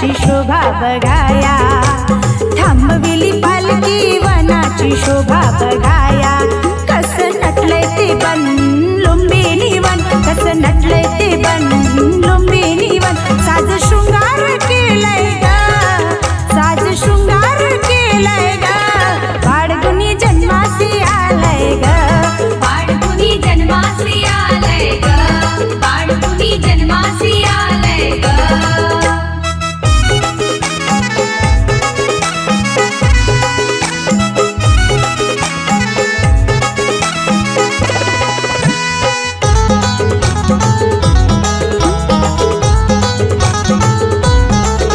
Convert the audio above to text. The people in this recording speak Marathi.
वनाची शोभा बघाया, थांबविली पालखी वनाची शोभा बघाया. कसं नटलंय ते बन लुंबिनी वन, कसं नटलंय